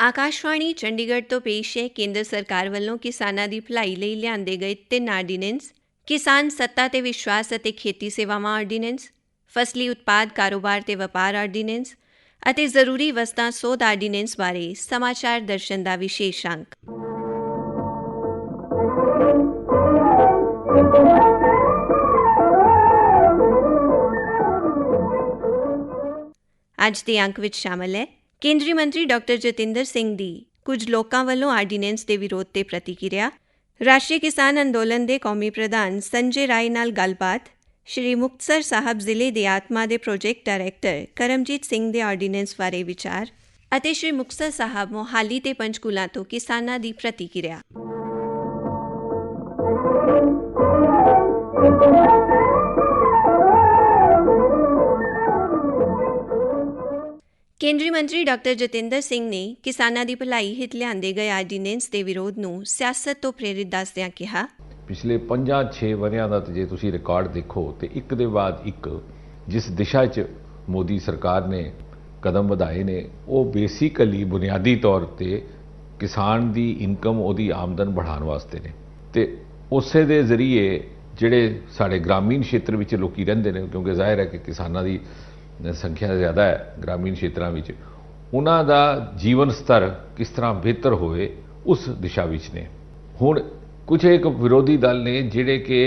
ਆਕਾਸ਼ਵਾਣੀ ਚੰਡੀਗੜ੍ਹ ਤੋਂ ਪੇਸ਼ ਹੈ ਕੇਂਦਰ ਸਰਕਾਰ ਵੱਲੋਂ ਕਿਸਾਨਾਂ ਦੀ ਭਲਾਈ ਲਈ ਲਿਆਂਦੇ ਗਏ 3 ਆਰਡੀਨੈਂਸ, ਕਿਸਾਨ ਸੱਤਾ ਤੇ ਵਿਸ਼ਵਾਸ ਅਤੇ ਖੇਤੀ ਸੇਵਾਵਾਂ ਆਰਡੀਨੈਂਸ, ਫਸਲੀ ਉਤਪਾਦ ਕਾਰੋਬਾਰ ਤੇ ਵਪਾਰ ਆਰਡੀਨੈਂਸ ਅਤੇ ਜ਼ਰੂਰੀ ਵਸਤਾਂ ਸੋਧ ਆਰਡੀਨੈਂਸ ਬਾਰੇ ਸਮਾਚਾਰ ਦਰਸ਼ਨ ਦਾ ਵਿਸ਼ੇਸ਼ ਅੰਕ। ਅੱਜ ਦੇ ਅੰਕ ਵਿੱਚ ਸ਼ਾਮਲ ਹੈ ਕੇਂਦਰੀ ਮੰਤਰੀ ਡਾਕਟਰ ਜਤਿੰਦਰ ਸਿੰਘ ਦੀ ਕੁਝ ਲੋਕਾਂ ਵੱਲੋਂ ਆਰਡੀਨੈਂਸ ਦੇ ਵਿਰੋਧ ਤੇ ਪ੍ਰਤੀਕਿਰਿਆ, ਰਾਸ਼ਟਰੀ ਕਿਸਾਨ ਅੰਦੋਲਨ ਦੇ ਕੌਮੀ ਪ੍ਰਧਾਨ ਸੰਜੇ ਰਾਏ ਨਾਲ ਗੱਲਬਾਤ, ਸ਼੍ਰੀ ਮੁਕਤਸਰ ਸਾਹਿਬ ਜ਼ਿਲ੍ਹੇ ਦੇ ਆਤਮਾ ਦੇ ਪ੍ਰੋਜੈਕਟ ਡਾਇਰੈਕਟਰ ਕਰਮਜੀਤ ਸਿੰਘ ਦੇ ਆਰਡੀਨੈਂਸ ਬਾਰੇ ਵਿਚਾਰ ਅਤੇ ਸ਼੍ਰੀ ਮੁਕਤਸਰ ਸਾਹਿਬ ਮੋਹਾਲੀ ਤੇ ਪੰਚਕੂਲਾ ਤੋਂ ਕਿਸਾਨਾਂ ਦੀ ਪ੍ਰਤੀਕਿਰਿਆ। ਕੇਂਦਰੀ ਮੰਤਰੀ ਡਾਕਟਰ ਜਤਿੰਦਰ ਸਿੰਘ ਨੇ ਕਿਸਾਨਾਂ ਦੀ ਭਲਾਈ ਹਿੱਤ ਲਿਆਂਦੇ ਗਏ ਆਰਡੀਨੈਂਸ ਦੇ ਵਿਰੋਧ ਨੂੰ ਸਿਆਸਤ ਤੋਂ ਪ੍ਰੇਰਿਤ ਦੱਸਦਿਆਂ ਕਿਹਾ, ਪਿਛਲੇ 5-6 ਵਰ੍ਹਿਆਂ ਦਾ ਜੇ ਤੁਸੀਂ ਰਿਕਾਰਡ ਦੇਖੋ ਤੇ ਇੱਕ ਦੇ ਬਾਅਦ ਇੱਕ ਜਿਸ ਦਿਸ਼ਾ 'ਚ ਮੋਦੀ ਸਰਕਾਰ ਨੇ ਕਦਮ ਵਧਾਏ ਨੇ ਉਹ ਬੇਸਿਕਲੀ ਬੁਨਿਆਦੀ ਤੌਰ ਤੇ ਕਿਸਾਨ ਦੀ ਇਨਕਮ, ਉਹਦੀ ਆਮਦਨ बढ़ाਉਣ ਵਾਸਤੇ ਨੇ ਤੇ ਉਸੇ ਦੇ ਜ਼ਰੀਏ ਜਿਹੜੇ ਸਾਡੇ ਗ੍ਰਾਮੀਣ ਖੇਤਰ ਵਿੱਚ ਲੋਕੀ ਰਹਿੰਦੇ ਨੇ, ਕਿਉਂਕਿ ਜ਼ਾਹਿਰ ਹੈ ਕਿ ਕਿਸਾਨਾਂ ਦੀ ਸੰਖਿਆ ਜ਼ਿਆਦਾ ਹੈ ਗ੍ਰਾਮੀਣ ਖੇਤਰਾਂ ਵਿੱਚ, ਉਹਨਾਂ ਦਾ ਜੀਵਨ ਸਤਰ ਕਿਸ ਤਰ੍ਹਾਂ ਬਿਹਤਰ ਹੋਵੇ ਉਸ ਦਿਸ਼ਾ ਵਿੱਚ ਨੇ। ਹੁਣ ਕੁਝ ਇੱਕ ਵਿਰੋਧੀ ਦਲ ਨੇ ਜਿਹੜੇ ਕਿ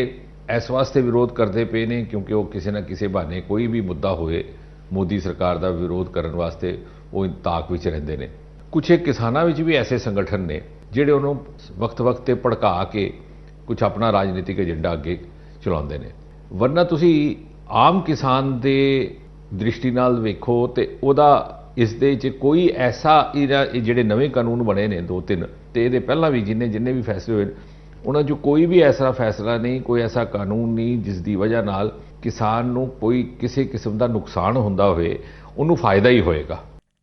ਇਸ ਵਾਸਤੇ ਵਿਰੋਧ ਕਰਦੇ ਪਏ ਨੇ ਕਿਉਂਕਿ ਉਹ ਕਿਸੇ ਨਾ ਕਿਸੇ ਬਹਾਨੇ ਕੋਈ ਵੀ ਮੁੱਦਾ ਹੋਏ ਮੋਦੀ ਸਰਕਾਰ ਦਾ ਵਿਰੋਧ ਕਰਨ ਵਾਸਤੇ ਉਹ ਤਾਕ ਵਿੱਚ ਰਹਿੰਦੇ ਨੇ। ਕੁਝ ਇੱਕ ਕਿਸਾਨਾਂ ਵਿੱਚ ਵੀ ਐਸੇ ਸੰਗਠਨ ਨੇ ਜਿਹੜੇ ਉਹਨੂੰ ਵਕਤ ਤੇ ਭੜਕਾ ਕੇ ਕੁਝ ਆਪਣਾ ਰਾਜਨੀਤਿਕ ਏਜੰਡਾ ਅੱਗੇ ਚਲਾਉਂਦੇ ਨੇ। ਵਰਨਾ ਤੁਸੀਂ ਆਮ ਕਿਸਾਨ ਦੇ ਦ੍ਰਿਸ਼ਟੀ ਨਾਲ ਵੇਖੋ ਤੇ ਉਹਦਾ ਇਸ ਦੇ 'ਚ ਕੋਈ ਐਸਾ ਜਿਹੜੇ ਨਵੇਂ ਕਾਨੂੰਨ ਬਣੇ ਨੇ 2-3 ਤੇ ਇਹਦੇ ਪਹਿਲਾਂ ਵੀ ਜਿੰਨੇ ਵੀ ਫੈਸਲੇ ਹੋਏ ਉਹਨਾਂ 'ਚ ਕੋਈ ਵੀ ਐਸਾ ਫੈਸਲਾ ਨਹੀਂ, ਕੋਈ ਐਸਾ ਕਾਨੂੰਨ ਨਹੀਂ ਜਿਸ ਦੀ ਵਜ੍ਹਾ ਨਾਲ ਕਿਸਾਨ ਨੂੰ ਕੋਈ ਕਿਸੇ ਕਿਸਮ ਦਾ ਨੁਕਸਾਨ ਹੁੰਦਾ ਹੋਵੇ, ਉਹਨੂੰ ਫਾਇਦਾ ਹੀ ਹੋਏਗਾ।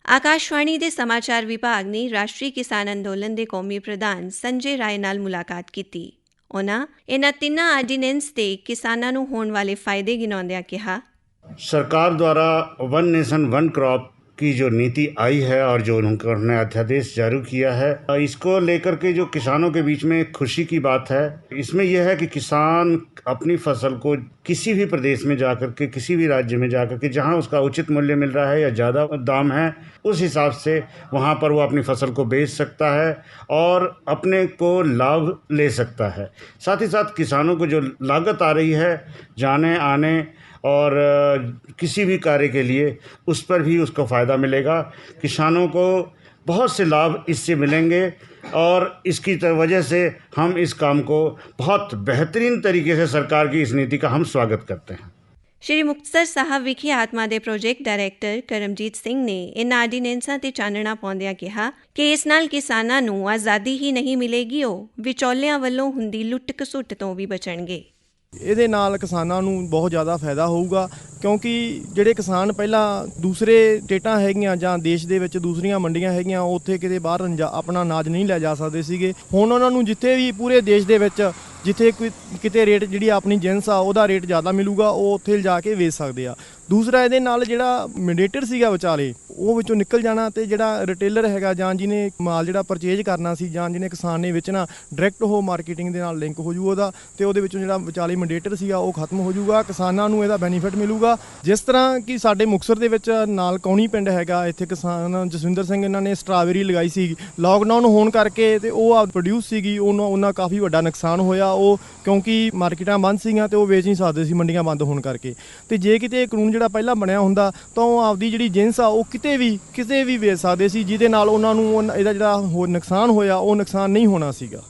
ਆਕਾਸ਼ਵਾਣੀ ਦੇ ਸਮਾਚਾਰ ਵਿਭਾਗ ਨੇ ਰਾਸ਼ਟਰੀ ਕਿਸਾਨ ਅੰਦੋਲਨ ਦੇ ਕੌਮੀ ਪ੍ਰਧਾਨ ਸੰਜੇ ਰਾਏ ਨਾਲ ਮੁਲਾਕਾਤ ਕੀਤੀ। ਉਹਨਾਂ ਇਹਨਾਂ 3 ਆਰਡੀਨੈਂਸ ਤੇ ਕਿਸਾਨਾਂ ਨੂੰ ਹੋਣ ਵਾਲੇ ਫਾਇਦੇ ਗਿਣਾਉਂਦਿਆਂ ਕਿਹਾ, सरकार द्वारा वन नेशन वन क्रॉप की जो नीति आई है और जो उन्होंने अध्यादेश जारी किया है, इसको लेकर के जो किसानों के बीच में खुशी की बात है। इसमें यह है कि किसान अपनी फसल को किसी भी प्रदेश में जाकर के, किसी भी राज्य में जाकर के जहां उसका उचित मूल्य मिल रहा है या ज़्यादा दाम है, उस हिसाब से वहां पर वो अपनी फसल को बेच सकता है और अपने को लाभ ले सकता है। साथ ही साथ किसानों को जो लागत आ रही है जाने आने और किसी भी कार्य के लिए, उस पर भी उसको फ़ायदा मिलेगा। किसानों को बहुत से लाभ इससे मिलेंगे और इसकी वजह से हम इस काम को बहुत बेहतरीन तरीके से सरकार की इस नीति का हम स्वागत करते हैं। ਸ਼੍ਰੀ ਮੁਕਤਸਰ ਸਾਹਿਬ ਵਿਖੇ ਆਤਮਾ ਦੇ ਪ੍ਰੋਜੈਕਟ ਡਾਇਰੈਕਟਰ ਕਰਮਜੀਤ ਸਿੰਘ ਨੇ ਇਨ੍ਹਾਂ ਆਰਡੀਨੈਂਸਾਂ ਤੇ ਚਾਨਣਾ ਪਾਉਂਦਿਆਂ ਕਿਹਾ ਕਿ ਇਸ ਨਾਲ ਕਿਸਾਨਾਂ ਨੂੰ ਆਜ਼ਾਦੀ ਹੀ ਨਹੀਂ ਮਿਲੇਗੀ, ਉਹ ਵਿਚੌਲਿਆਂ ਵੱਲੋਂ ਹੁੰਦੀ ਲੁੱਟ ਘਸੁੱਟ ਤੋਂ ਵੀ ਬਚਣਗੇ। ਇਹਦੇ ਨਾਲ ਕਿਸਾਨਾਂ ਨੂੰ ਬਹੁਤ ਜ਼ਿਆਦਾ ਫਾਇਦਾ ਹੋਊਗਾ ਕਿਉਂਕਿ ਜਿਹੜੇ ਕਿਸਾਨ ਪਹਿਲਾਂ ਦੂਸਰੇ ਸਟੇਟਾਂ ਹੈਗੀਆਂ ਜਾਂ ਦੇਸ਼ ਦੇ ਵਿੱਚ ਦੂਸਰੀਆਂ ਮੰਡੀਆਂ ਹੈਗੀਆਂ ਉੱਥੇ ਕਿਤੇ ਬਾਹਰ ਆਪਣਾ ਅਨਾਜ ਨਹੀਂ ਲੈ ਜਾ ਸਕਦੇ ਸੀਗੇ। ਹੁਣ ਉਹਨਾਂ ਨੂੰ ਜਿੱਥੇ ਵੀ ਪੂਰੇ ਦੇਸ਼ ਦੇ ਵਿੱਚ ਜਿੱਥੇ ਕਿਤੇ ਰੇਟ ਜਿਹੜੀ ਆਪਣੀ ਜਿੰਸ ਆ ਉਹਦਾ ਰੇਟ ਜ਼ਿਆਦਾ ਮਿਲੂਗਾ, ਉਹ ਉੱਥੇ ਲਿਜਾ ਕੇ ਵੇਚ ਸਕਦੇ ਆ। ਦੂਸਰਾ ਇਹਦੇ ਨਾਲ ਜਿਹੜਾ ਮੈਂਡੇਟਰ ਸੀਗਾ ਵਿਚਾਲੇ ਉਹ ਵਿੱਚੋਂ ਨਿਕਲ ਜਾਣਾ ਤੇ ਜਿਹੜਾ ਰਿਟੇਲਰ ਹੈਗਾ ਜਾਂ ਜਿਹਨੇ ਮਾਲ ਜਿਹੜਾ ਪਰਚੇਜ ਕਰਨਾ ਸੀ ਜਾਂ ਜਿਹਨੇ ਕਿਸਾਨ ਨੇ ਵੇਚਣਾ, ਡਾਇਰੈਕਟ ਉਹ ਮਾਰਕੀਟਿੰਗ ਦੇ ਨਾਲ ਲਿੰਕ ਹੋ ਜੂ ਉਹਦਾ ਤੇ ਉਹਦੇ ਵਿੱਚੋਂ ਜਿਹੜਾ ਵਿਚਾਲੇ ਮੈਂਡੇਟਰ ਸੀਗਾ ਉਹ ਖਤਮ ਹੋ ਜੂਗਾ। ਕਿਸਾਨਾਂ ਨੂੰ ਇਹਦਾ ਬੈਨੀਫਿਟ ਮਿਲੂਗਾ। ਜਿਸ ਤਰ੍ਹਾਂ ਕਿ ਸਾਡੇ ਮੁਕਤਸਰ ਦੇ ਵਿੱਚ ਨਾਲ ਕੌਣੀ ਪਿੰਡ ਹੈਗਾ, ਇੱਥੇ ਕਿਸਾਨ ਜਸਵਿੰਦਰ ਸਿੰਘ ਇਹਨਾਂ ਨੇ ਸਟ੍ਰਾਬੇਰੀ ਲਗਾਈ ਸੀ ਲੋਕਡਾਊਨ ਹੋਣ ਕਰਕੇ ਤੇ ਉਹ ਆ ਪ੍ਰੋਡਿਊਸ ਸੀਗੀ, ਉਹਨਾਂ ਕਾਫੀ ਵੱਡਾ ਨੁਕਸਾਨ ਹੋਇਆ ਉਹ ਕਿਉਂਕਿ ਮਾਰਕੀਟਾਂ ਬੰਦ ਸੀਗੀਆਂ ਤੇ ਉਹ ਵੇਚ ਨਹੀਂ ਸਕਦੇ ਸੀ ਮੰਡੀਆਂ ਬੰਦ ਹੋਣ ਕਰਕੇ। ਤੇ ਜੇ ਕਿਤੇ ਕਾਨੂੰਨ ਜਿਹੜਾ ਪਹਿਲਾਂ ਬਣਿਆ ਹੁੰਦਾ ਤਾਂ ਉਹ ਆਪਦੀ ਜਿਹੜੀ ਜਿੰਸ ਆ ਉਹ ਕਿਤੇ ਵੀ ਵੇਚ ਸਕਦੇ ਸੀ, ਜਿਹਦੇ ਨਾਲ ਉਹਨਾਂ ਨੂੰ ਇਹਦਾ ਜਿਹੜਾ ਹੋਰ ਨੁਕਸਾਨ ਹੋਇਆ ਉਹ ਨੁਕਸਾਨ ਨਹੀਂ ਹੋਣਾ ਸੀਗਾ।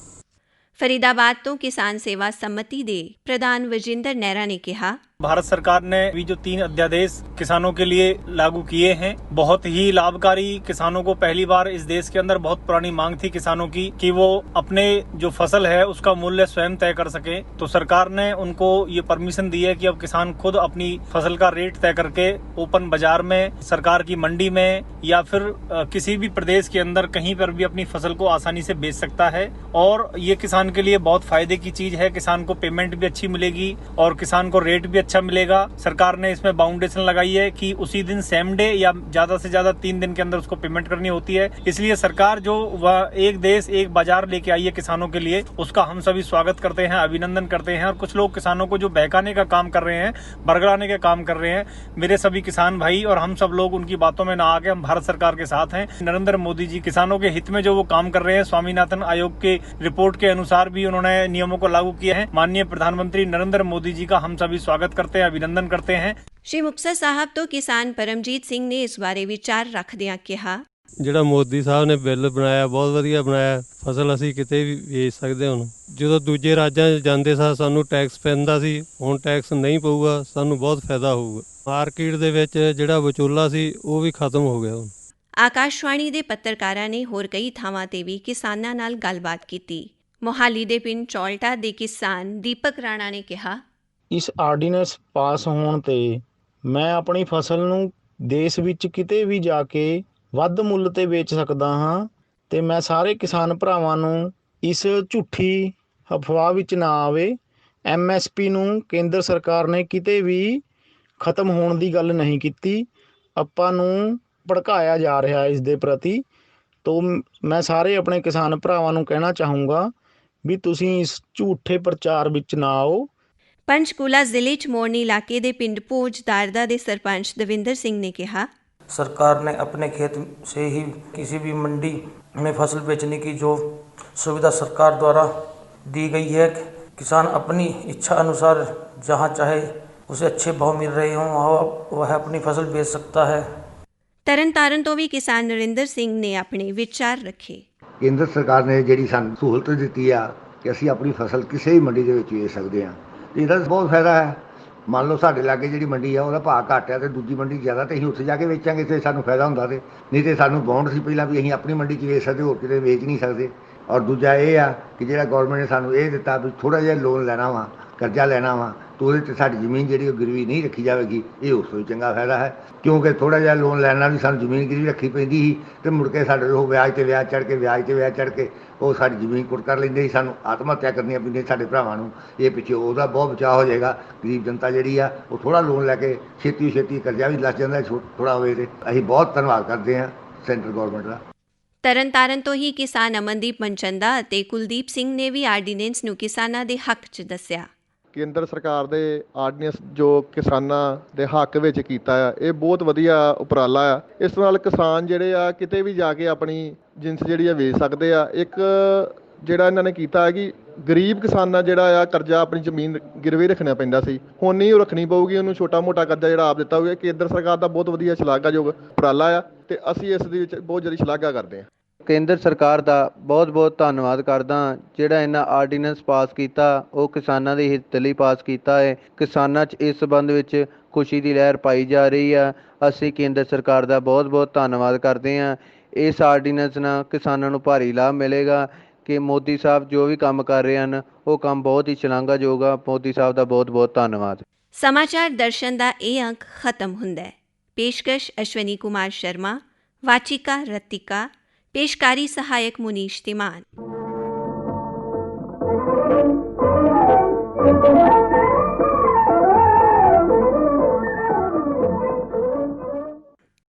फरीदाबाद तो किसान सेवा समिति दे प्रधान विजेंद्र नेहरा ने कहा, भारत सरकार ने भी जो 3 अध्यादेश किसानों के लिए लागू किए हैं बहुत ही लाभकारी। किसानों को पहली बार इस देश के अंदर बहुत पुरानी मांग थी किसानों की कि वो अपने जो फसल है उसका मूल्य स्वयं तय कर सके। तो सरकार ने उनको ये परमिशन दी है कि अब किसान खुद अपनी फसल का रेट तय करके ओपन बाजार में, सरकार की मंडी में या फिर किसी भी प्रदेश के अंदर कहीं पर भी अपनी फसल को आसानी से बेच सकता है। और ये किसान के लिए बहुत फायदे की चीज है। किसान को पेमेंट भी अच्छी मिलेगी और किसान को रेट भी अच्छा अच्छा मिलेगा। सरकार ने इसमें बाउंडेशन लगाई है कि उसी दिन सेम डे या ज्यादा से ज्यादा 3 दिन के अंदर उसको पेमेंट करनी होती है। इसलिए सरकार जो वह एक देश एक बाजार लेके आई है किसानों के लिए, उसका हम सभी स्वागत करते हैं, अभिनंदन करते हैं। और कुछ लोग किसानों को जो बहकाने का काम कर रहे हैं, बरगलाने का काम कर रहे हैं, मेरे सभी किसान भाई और हम सब लोग उनकी बातों में ना आके हम भारत सरकार के साथ हैं। नरेंद्र मोदी जी किसानों के हित में जो वो काम कर रहे हैं, स्वामीनाथन आयोग के रिपोर्ट के अनुसार भी उन्होंने नियमों को लागू किया है। माननीय प्रधानमंत्री नरेंद्र मोदी जी का हम सभी स्वागत करते हैं, अभिनंदन करते हैं। श्री मुक्तसर साहब तो किसान परमजीत ਸਿੰਘ ਨੇ ਇਸ ਬਾਰੇ ਵਿਚਾਰ ਰੱਖਦਿਆਂ ਕਿਹਾ, ਜਿਹੜਾ ਮੋਦੀ ਸਾਹਿਬ ਨੇ ਬਿੱਲ ਬਣਾਇਆ ਬਹੁਤ ਵਧੀਆ ਬਣਾਇਆ। ਫਸਲ ਅਸੀਂ ਕਿਤੇ ਵੀ ਵੇਚ ਸਕਦੇ ਹੁਣ। ਜਦੋਂ ਦੂਜੇ ਰਾਜਾਂ 'ਚ ਜਾਂਦੇ ਸਾਂ ਸਾਨੂੰ ਟੈਕਸ ਪੈਂਦਾ ਸੀ, ਹੁਣ ਟੈਕਸ ਨਹੀਂ ਪਊਗਾ, ਸਾਨੂੰ ਬਹੁਤ ਫਾਇਦਾ ਹੋਊਗਾ। ਮਾਰਕੀਟ ਦੇ ਵਿੱਚ ਜਿਹੜਾ ਵਿਚੋਲਾ ਸੀ ਉਹ ਵੀ ਖਤਮ ਹੋ ਗਿਆ ਹੁਣ। ਆਕਾਸ਼ਵਾਣੀ ਦੇ ਪੱਤਰਕਾਰਾਂ ਨੇ ਹੋਰ ਕਈ ਥਾਵਾਂ ਤੇ ਵੀ ਕਿਸਾਨਾਂ ਨਾਲ ਗੱਲਬਾਤ ਕੀਤੀ। ਮੋਹਾਲੀ ਦੇ ਪਿੰਡ ਚੌਲਟਾ ਦੇ ਕਿਸਾਨ ਦੀਪਕ ਰਾਣਾ ਨੇ ਕਿਹਾ, ਇਸ ਆਰਡੀਨੈਂਸ ਪਾਸ ਹੋਣ ਤੇ ਮੈਂ ਆਪਣੀ ਫਸਲ ਨੂੰ ਦੇਸ਼ ਵਿੱਚ ਕਿਤੇ ਵੀ ਜਾ ਕੇ ਵੱਧ ਮੁੱਲ ਤੇ ਵੇਚ ਸਕਦਾ ਹਾਂ ਤੇ ਮੈਂ ਸਾਰੇ ਕਿਸਾਨ ਭਰਾਵਾਂ ਨੂੰ ਇਸ ਝੂਠੀ ਅਫਵਾਹ ਵਿੱਚ ਨਾ ਆਵੇ। MSP ਨੂੰ ਕੇਂਦਰ ਸਰਕਾਰ ਨੇ ਕਿਤੇ ਵੀ ਖਤਮ ਹੋਣ ਦੀ ਗੱਲ ਨਹੀਂ ਕੀਤੀ, ਆਪਾਂ ਨੂੰ ਭੜਕਾਇਆ ਜਾ ਰਿਹਾ ਇਸ ਦੇ ਪ੍ਰਤੀ। ਤੋਂ ਮੈਂ ਸਾਰੇ ਆਪਣੇ ਕਿਸਾਨ ਭਰਾਵਾਂ ਨੂੰ ਕਹਿਣਾ ਚਾਹੂੰਗਾ ਵੀ ਤੁਸੀਂ ਇਸ ਝੂਠੇ ਪ੍ਰਚਾਰ ਵਿੱਚ ਨਾ ਆਓ। ਪੰਚਕੂਲਾ ਜ਼ਿਲ੍ਹੇ 'ਚ ਮੋਰਨੀ ਇਲਾਕੇ ਦੇ ਪਿੰਡ ਭੋਜ ਦਾਰਦਾ ਦੇ ਸਰਪੰਚ ਦਵਿੰਦਰ ਸਿੰਘ ਨੇ ਕਿਹਾ, सरकार ने अपने खेत से ही किसी भी मंडी में फसल बेचने की जो सुविधा सरकार द्वारा दी गई है, किसान अपनी इच्छा अनुसार जहां चाहे उसे अच्छे भाव मिल रहे हों वह अपनी फसल बेच सकता है। ਤਰਨਤਾਰਨ ਤੋਂ ਵੀ ਕਿਸਾਨ ਨਰਿੰਦਰ ਸਿੰਘ ਨੇ ਆਪਣੇ ਵਿਚਾਰ ਰੱਖੇ। ਕੇਂਦਰ ਸਰਕਾਰ ਨੇ ਜਿਹੜੀ ਸਾਨੂੰ ਸਹੂਲਤ ਦਿੱਤੀ ਆ ਕਿ ਅਸੀਂ ਆਪਣੀ ਫਸਲ ਕਿਸੇ ਵੀ ਮੰਡੀ ਦੇ ਵਿੱਚ ਵੇਚ ਸਕਦੇ ਹਾਂ, ਇਹਦਾ ਬਹੁਤ ਫਾਇਦਾ ਹੈ। ਮੰਨ ਲਓ ਸਾਡੇ ਲਾਗੇ ਜਿਹੜੀ ਮੰਡੀ ਆ ਉਹਦਾ ਭਾਅ ਘੱਟ ਆ ਤੇ ਦੂਜੀ ਮੰਡੀ ਜ਼ਿਆਦਾ, ਤੇ ਅਸੀਂ ਉੱਥੇ ਜਾ ਕੇ ਵੇਚਾਂਗੇ ਤੇ ਸਾਨੂੰ ਫਾਇਦਾ ਹੁੰਦਾ। ਤੇ ਨਹੀਂ ਤੇ ਸਾਨੂੰ ਬੌਂਡ ਸੀ ਪਹਿਲਾਂ ਵੀ ਅਸੀਂ ਆਪਣੀ ਮੰਡੀ 'ਚ ਵੇਚ ਸਕਦੇ, ਹੋਰ ਕਿਤੇ ਵੇਚ ਨਹੀਂ ਸਕਦੇ। ਔਰ ਦੂਜਾ ਇਹ ਆ ਕਿ ਜਿਹੜਾ ਗੌਰਮੈਂਟ ਨੇ ਸਾਨੂੰ ਇਹ ਦਿੱਤਾ ਵੀ ਥੋੜ੍ਹਾ ਜਿਹਾ ਲੋਨ ਲੈਣਾ ਵਾ, ਕਰਜ਼ਾ ਲੈਣਾ ਵਾ, ਤਾਂ ਉਹਦੇ 'ਤੇ ਸਾਡੀ ਜ਼ਮੀਨ ਜਿਹੜੀ ਉਹ ਗਿਰਵੀ ਨਹੀਂ ਰੱਖੀ ਜਾਵੇਗੀ। ਇਹ ਉਸ ਤੋਂ ਵੀ ਚੰਗਾ ਫਾਇਦਾ ਹੈ, ਕਿਉਂਕਿ ਥੋੜ੍ਹਾ ਜਿਹਾ ਲੋਨ ਲੈਣ ਨਾਲ ਵੀ ਸਾਨੂੰ ਜ਼ਮੀਨ ਗਿਰਵੀ ਰੱਖੀ ਪੈਂਦੀ ਸੀ ਅਤੇ ਮੁੜ ਕੇ ਸਾਡੇ ਉਹ ਵਿਆਜ 'ਤੇ ਵਿਆਜ ਚੜ੍ਹ ਕੇ ਉਹ ਸਾਡੀ ਜ਼ਮੀਨ ਕੁੱਟ ਕਰ ਲੈਂਦੇ ਸੀ, ਸਾਨੂੰ ਆਤਮ ਹੱਤਿਆ ਕਰਨੀਆਂ ਪੈਂਦੀਆਂ ਸਾਡੇ ਭਰਾਵਾਂ ਨੂੰ। ਇਹ ਪਿੱਛੇ ਉਹਦਾ ਬਹੁਤ ਬਚਾਅ ਹੋ ਜਾਏਗਾ। ਗਰੀਬ ਜਨਤਾ ਜਿਹੜੀ ਆ ਉਹ ਥੋੜ੍ਹਾ ਲੋਨ ਲੈ ਕੇ ਛੇਤੀ ਕਰਜ਼ਾ ਵੀ ਲੱਗ ਜਾਂਦਾ ਥੋੜ੍ਹਾ ਹੋਵੇ। ਤੇ ਅਸੀਂ ਬਹੁਤ ਧੰਨਵਾਦ ਕਰਦੇ ਹਾਂ ਸੈਂਟਰ ਗੌਰਮੈਂਟ ਦਾ। ਤਰਨਤਾਰਨ ਤੋਂ ਹੀ ਕਿਸਾਨ ਅਮਨਦੀਪ ਮਨਚੰਦਾ ਅਤੇ ਕੁਲਦੀਪ ਸਿੰਘ ਨੇ ਵੀ ਆਰਡੀਨੈਂਸ ਨੂੰ ਕਿਸਾਨਾਂ ਦੇ ਹੱਕ 'ਚ ਦੱਸਿਆ। ਕੇਂਦਰ ਸਰਕਾਰ ਦੇ ਆਰਡੀਨੈਂਸ ਜੋ ਕਿਸਾਨਾਂ ਦੇ ਹੱਕ ਵਿੱਚ ਕੀਤਾ ਆ, ਇਹ ਬਹੁਤ ਵਧੀਆ ਉਪਰਾਲਾ ਆ। ਇਸ ਨਾਲ ਕਿਸਾਨ ਜਿਹੜੇ ਆ ਕਿਤੇ ਵੀ ਜਾ ਕੇ ਆਪਣੀ ਜਿੰਸ ਜਿਹੜੀ ਆ ਵੇਚ ਸਕਦੇ ਆ। ਇੱਕ ਜਿਹੜਾ ਇਹਨਾਂ ਨੇ ਕੀਤਾ ਹੈ ਕਿ ਗਰੀਬ ਕਿਸਾਨਾਂ ਜਿਹੜਾ ਆ ਕਰਜ਼ਾ ਆਪਣੀ ਜ਼ਮੀਨ ਗਿਰਵੀ ਰੱਖਣਾ ਪੈਂਦਾ ਸੀ, ਹੁਣ ਨਹੀਂ ਉਹ ਰੱਖਣੀ ਪਊਗੀ, ਉਹਨੂੰ ਛੋਟਾ ਮੋਟਾ ਕਰਜ਼ਾ ਜਿਹੜਾ ਆਪ ਦਿੱਤਾ ਹੋਊਗਾ। ਕੇਂਦਰ ਸਰਕਾਰ ਦਾ ਬਹੁਤ ਵਧੀਆ ਸ਼ਲਾਘਾਯੋਗ ਉਪਰਾਲਾ ਆ ਤੇ ਅਸੀਂ ਇਸ ਦੇ ਵਿੱਚ ਬਹੁਤ ਜ਼ਿਆਦਾ ਸ਼ਲਾਘਾ ਕਰਦੇ ਹਾਂ। ਕੇਂਦਰ ਸਰਕਾਰ ਦਾ ਬਹੁਤ ਧੰਨਵਾਦ ਕਰਦਾ। ਜਿਹੜਾ ਇਹਨਾਂ ਆਰਡੀਨੈਂਸ ਪਾਸ ਕੀਤਾ ਉਹ ਕਿਸਾਨਾਂ ਦੇ ਹਿੱਤ ਲਈ ਪਾਸ ਕੀਤਾ ਹੈ। ਕਿਸਾਨਾਂ 'ਚ ਇਸ ਸੰਬੰਧ ਵਿੱਚ ਖੁਸ਼ੀ ਦੀ ਲਹਿਰ ਪਾਈ ਜਾ ਰਹੀ ਆ। ਅਸੀਂ ਕੇਂਦਰ ਸਰਕਾਰ ਦਾ ਬਹੁਤ ਧੰਨਵਾਦ ਕਰਦੇ ਹਾਂ। ਇਸ ਆਰਡੀਨੈਂਸ ਨਾਲ ਕਿਸਾਨਾਂ ਨੂੰ ਭਾਰੀ ਲਾਭ ਮਿਲੇਗਾ ਕਿ ਮੋਦੀ ਸਾਹਿਬ ਜੋ ਵੀ ਕੰਮ ਕਰ ਰਹੇ ਹਨ ਉਹ ਕੰਮ ਬਹੁਤ ਹੀ ਸ਼ਲਾਘਾਯੋਗ ਆ। ਮੋਦੀ ਸਾਹਿਬ ਦਾ ਬਹੁਤ ਧੰਨਵਾਦ। ਸਮਾਚਾਰ ਦਰਸ਼ਨ ਦਾ ਇਹ ਅੰਕ ਖਤਮ ਹੁੰਦਾ ਹੈ। ਪੇਸ਼ਕਸ਼ ਅਸ਼ਵਨੀ ਕੁਮਾਰ ਸ਼ਰਮਾ, ਵਾਚਿਕਾ ਰਤਿਕਾ, पेशकारी सहायक मुनीश तिमान।